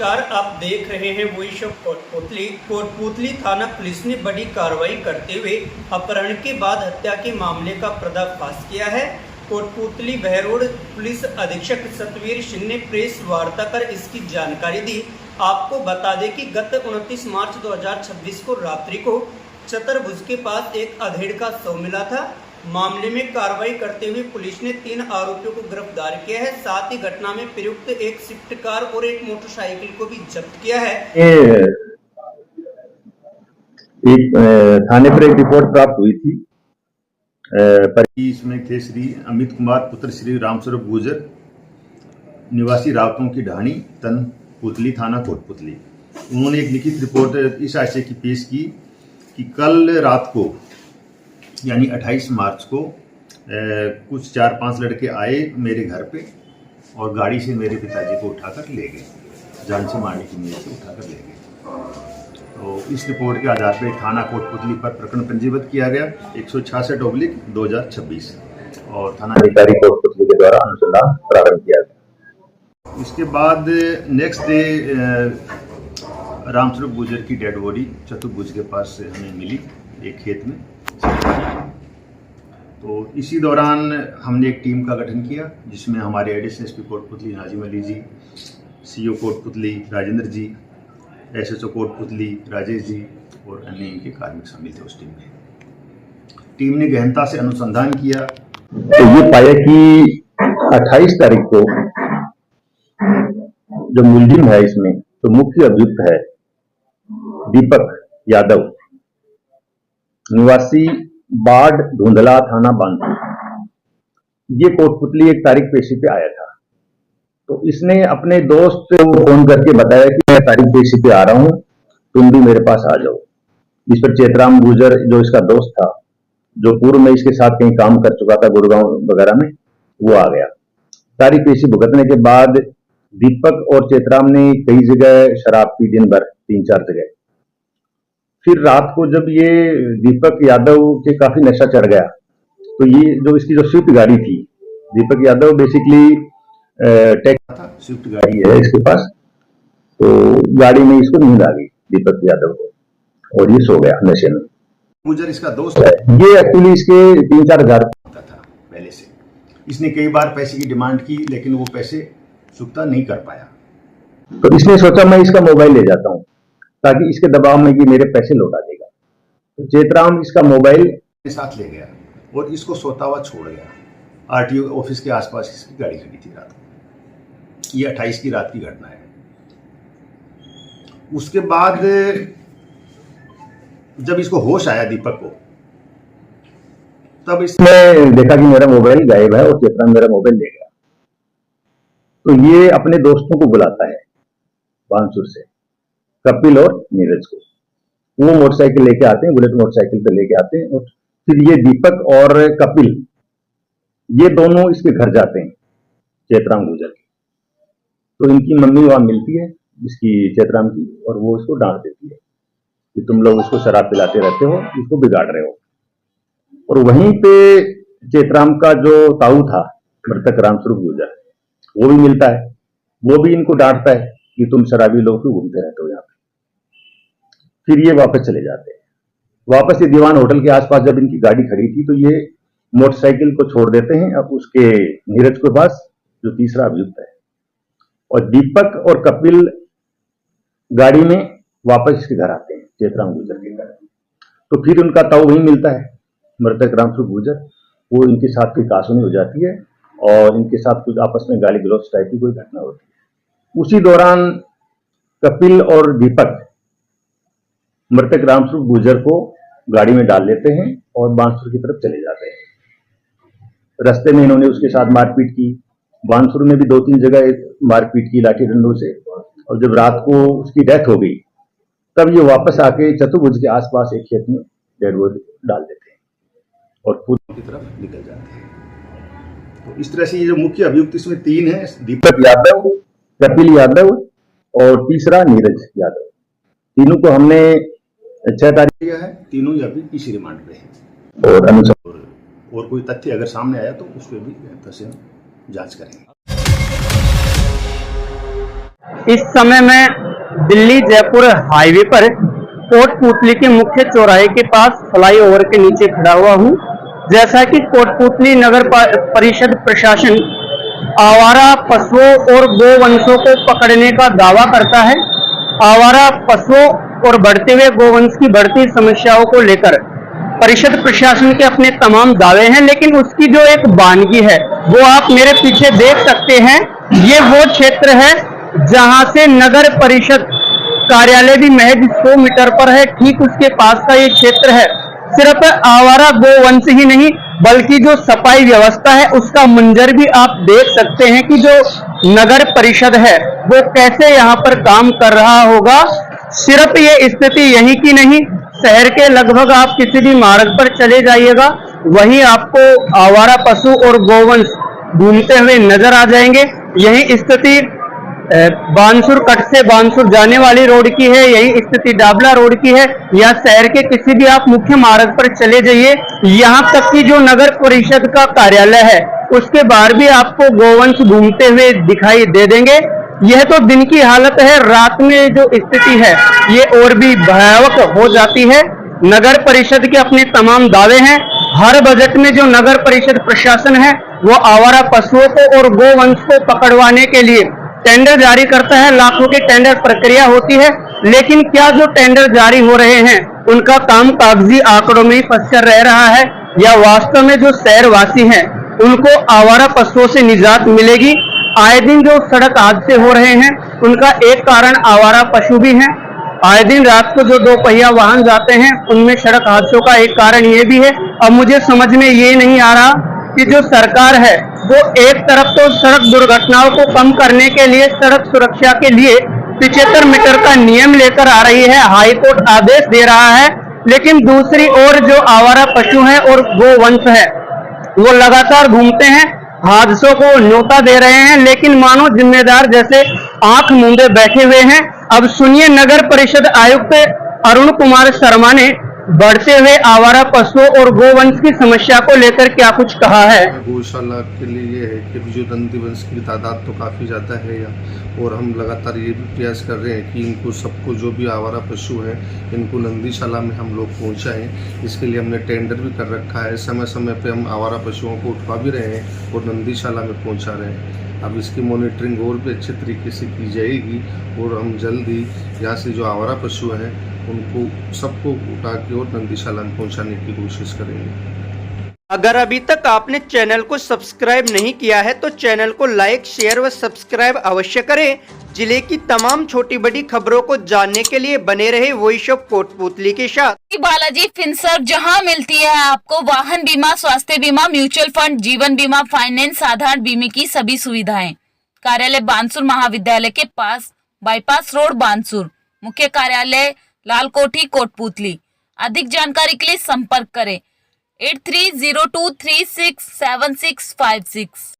नमस्कार, आप देख रहे हैं वॉइस ऑफ कोटपुतली। कोटपुतली थाना पुलिस ने बड़ी कार्रवाई करते हुए अपहरण के बाद हत्या के मामले का पर्दाफाश किया है। कोटपुतली बहरोड पुलिस अधीक्षक सतवीर सिंह ने प्रेस वार्ता कर इसकी जानकारी दी। आपको बता दें कि गत 29 मार्च 2026 को रात्रि को चतुर्भुज के पास एक अधेड़ का शव मिला था। मामले में कार्रवाई करते हुए पुलिस ने 3 आरोपियों को गिरफ्तार किया है। साथ ही घटना में प्रयुक्त एक स्विफ्ट कार और एक मोटरसाइकिल को भी जब्त किया है। एक थाने पर एक रिपोर्ट प्राप्त हुई थी। इसमें थे श्री अमित कुमार पुत्र श्री रामस्वरूप गुर्जर, निवासी रावतों की ढाणी, तन पुतली, थाना कोटपुतली। उन्होंने एक लिखित रिपोर्ट इस आशय की पेश की कि कल रात को यानी 28 मार्च को कुछ 4-5 लड़के आए मेरे घर पे और गाड़ी से मेरे पिताजी को उठाकर ले गए, जान से मारने की नीयत से उठाकर ले गए। तो इस रिपोर्ट के आधार पर थाना कोटपुतली पर प्रकरण पंजीबद्ध किया गया 166/2026 और थाना अधिकारी कोटपुतली के द्वारा अनुसंधान प्रारंभ किया गया। इसके बाद नेक्स्ट डे रामस्वरूप गुर्जर की डेड बॉडी चतुर्भुज के पास से हमें मिली एक खेत में। तो इसी दौरान हमने एक टीम का गठन किया जिसमें हमारे एडिशनल एसपी कोटपुतली नाजिम अली जी, सीओ कोटपुतली राजेंद्र जी, एसएचओ कोटपुतली राजेश जी और अन्य इनके कार्मिक शामिल थे। उस टीम ने गहनता से अनुसंधान किया तो ये पाया कि 28 तारीख को जो मुलजिम है इसमें तो मुख्य अभियुक्त है दीपक यादव, निवासी बाढ़ धुंधला, थाना बांधू। ये कोटपुतली एक तारीख पेशी पे आया था। तो इसने अपने दोस्त को फोन करके बताया कि मैं तारीख पेशी पे आ रहा हूं, तुम भी मेरे पास आ जाओ। इस पर चेतराम गुर्जर जो इसका दोस्त था, जो पूर्व में इसके साथ कहीं काम कर चुका था गुड़गांव वगैरह में, वो आ गया। तारीख पेशी भुगतने के बाद दीपक और चेतराम ने कई जगह शराब पी, दिन भर 3-4 जगह। फिर रात को जब ये दीपक यादव के काफी नशा चढ़ गया तो ये जो इसकी जो स्विफ्ट गाड़ी थी, दीपक यादव बेसिकली स्विफ्ट गाड़ी है इसके पास, तो गाड़ी में इसको नींद आ गई दीपक यादव को और ये सो गया नशे में। गुर्जर इसका दोस्त है। ये एक्चुअली इसके 3-4 हजार था पहले से। इसने कई बार पैसे की डिमांड की लेकिन वो पैसे चुकता नहीं कर पाया। तो इसने सोचा मैं इसका मोबाइल ले जाता हूं ताकि इसके दबाव में ये मेरे पैसे लौटा देगा। तो चेतराम इसका मोबाइल के साथ ले गया और इसको सोता हुआ छोड़ गया। आरटीओ ऑफिस के आसपास इसकी गाड़ी खड़ी थी रात को। ये 28 की रात की घटना है। उसके बाद जब इसको होश आया दीपक को, तब इसने देखा कि मेरा मोबाइल गायब है और चेतराम मेरा मोबाइल ले गया। तो ये अपने दोस्तों को बुलाता है बानसूर से, कपिल और नीरज को। वो मोटरसाइकिल लेके आते हैं, बुलेट मोटरसाइकिल पे लेके आते हैं और फिर ये दीपक और कपिल ये दोनों इसके घर जाते हैं चेतराम गुर्जर के। तो इनकी मम्मी वहां मिलती है इसकी चेतराम की और वो इसको डांट देती है कि तुम लोग उसको शराब पिलाते रहते हो, इसको बिगाड़ रहे हो। और वहीं पे चेतराम का जो ताऊ था मृतक रामस्वरूप गुर्जर, वो भी मिलता है, वो भी इनको डांटता है कि तुम शराबी लोग क्यों घूमते रहते हो यहाँ पे। फिर ये वापस चले जाते हैं। वापस ये दीवान होटल के आसपास जब इनकी गाड़ी खड़ी थी तो ये मोटरसाइकिल को छोड़ देते हैं अब उसके नीरज के पास, जो तीसरा अभियुक्त है। और दीपक और कपिल गाड़ी में वापस इसके घर आते हैं, चेतराम गुर्जर के घर। तो फिर उनका ताऊ वहीं मिलता है मृतक रामस्वरूप गुर्जर। वो इनके साथ कोई कासूनी हो जाती है और इनके साथ कुछ आपस में गाली गलौज टाइप की कोई घटना होती है। उसी दौरान कपिल और दीपक मृतक रामस्वरूप गुर्जर को गाड़ी में डाल लेते हैं और बांसुर की तरफ चले जाते हैं। रास्ते में इन्होंने उसके साथ मारपीट की। बांसुर में भी 2-3 जगह मारपीट की लाठी डंडों से। और जब रात को उसकी डेथ हो गई तब ये वापस आके चतुर्भुज के आसपास एक खेत में डेड बॉडी डाल देते हैं और पूरी की तरफ निकल जाते हैं। तो इस तरह से ये जो मुख्य अभियुक्त इसमें 3 है, दीपक यादव, कपिल यादव और तीसरा नीरज यादव। तीनों को हमने 6 तारीख दिया है। तीनों ही अभी इसी रिमांड पे हैं और कोई तथ्य अगर सामने आया तो उस पर भी जांच करेंगे। इस समय मैं दिल्ली जयपुर हाईवे पर कोटपुतली के मुख्य चौराहे के पास फ्लाईओवर के नीचे खड़ा हुआ हूं। जैसा कि कोटपुतली नगर परिषद प्रशासन आवारा पशुओं और गोवंशों को पकड़ने का दावा करता है। आवारा पशुओं और बढ़ते हुए गोवंश की बढ़ती समस्याओं को लेकर परिषद प्रशासन के अपने तमाम दावे हैं, लेकिन उसकी जो एक वानगी है वो आप मेरे पीछे देख सकते हैं। ये वो क्षेत्र है जहां से नगर परिषद कार्यालय भी महज 100 मीटर पर है। ठीक उसके पास का ये क्षेत्र है। सिर्फ आवारा गोवंश ही नहीं बल्कि जो सफाई व्यवस्था है उसका मंजर भी आप देख सकते हैं कि जो नगर परिषद है वो कैसे यहाँ पर काम कर रहा होगा। सिर्फ ये स्थिति यही की नहीं, शहर के लगभग आप किसी भी मार्ग पर चले जाइएगा वहीं आपको आवारा पशु और गोवंश घूमते हुए नजर आ जाएंगे। यही स्थिति बानसूर कट से बानसूर जाने वाली रोड की है, यही स्थिति डाबला रोड की है, या शहर के किसी भी आप मुख्य मार्ग पर चले जाइए। यहाँ तक कि जो नगर परिषद का कार्यालय है उसके बाहर भी आपको गोवंश घूमते हुए दिखाई दे देंगे। यह तो दिन की हालत है, रात में जो स्थिति है ये और भी भयावह हो जाती है। नगर परिषद के अपने तमाम दावे हैं। हर बजट में जो नगर परिषद प्रशासन है वो आवारा पशुओं को और गोवंश को पकड़वाने के लिए टेंडर जारी करता है। लाखों की टेंडर प्रक्रिया होती है, लेकिन क्या जो टेंडर जारी हो रहे हैं उनका काम कागजी आंकड़ों में ही फंसकर रह रहा है, या वास्तव में जो शहरवासी हैं उनको आवारा पशुओं से निजात मिलेगी। आए दिन जो सड़क हादसे हो रहे हैं उनका एक कारण आवारा पशु भी हैं। आए दिन रात को जो 2 पहिया वाहन जाते हैं उनमें सड़क हादसों का एक कारण ये भी है। अब मुझे समझ में ये नहीं आ रहा कि जो सरकार है वो एक तरफ तो सड़क दुर्घटनाओं को कम करने के लिए सड़क सुरक्षा के लिए 75 मीटर का नियम लेकर आ रही है, हाई कोर्ट आदेश दे रहा है, लेकिन दूसरी ओर जो आवारा पशु हैं और गोवंश है वो लगातार घूमते हैं, हादसों को न्योता दे रहे हैं, लेकिन मानो जिम्मेदार जैसे आंख मूंदे बैठे हुए हैं। अब सुनिए नगर परिषद आयुक्त अरुण कुमार शर्मा ने बढ़ते हुए आवारा पशुओं और गोवंश की समस्या को लेकर क्या कुछ कहा है। गौशाला के लिए ये है कि जो नंदी वंश की तादाद तो काफ़ी ज़्यादा है और हम लगातार ये भी प्रयास कर रहे हैं कि इनको सबको जो भी आवारा पशु हैं इनको नंदीशाला में हम लोग पहुंचाएं। इसके लिए हमने टेंडर भी कर रखा है। समय समय पे हम आवारा पशुओं को उठवा भी रहे हैं और नंदीशाला में पहुंचा रहे हैं। अब इसकी मॉनिटरिंग और भी अच्छे तरीके से की जाएगी और हम जल्द ही यहाँ से जो आवारा पशु हैं उनको सबको उठा के और नंदीशाला में पहुँचाने की कोशिश करेंगे। अगर अभी तक आपने चैनल को सब्सक्राइब नहीं किया है तो चैनल को लाइक, शेयर व सब्सक्राइब अवश्य करें। जिले की तमाम छोटी बड़ी खबरों को जानने के लिए बने रहे वॉइस ऑफ कोटपुतली के साथ। बालाजी फिनसर्व, जहां मिलती है आपको वाहन बीमा, स्वास्थ्य बीमा, म्यूचुअल फंड, जीवन बीमा, फाइनेंस, साधारण बीमे की सभी सुविधाएं। कार्यालय बानसूर महाविद्यालय के पास, बाईपास रोड बानसूर। मुख्य कार्यालय लाल कोठी कोटपुतली। अधिक जानकारी के लिए संपर्क करें 8302367656।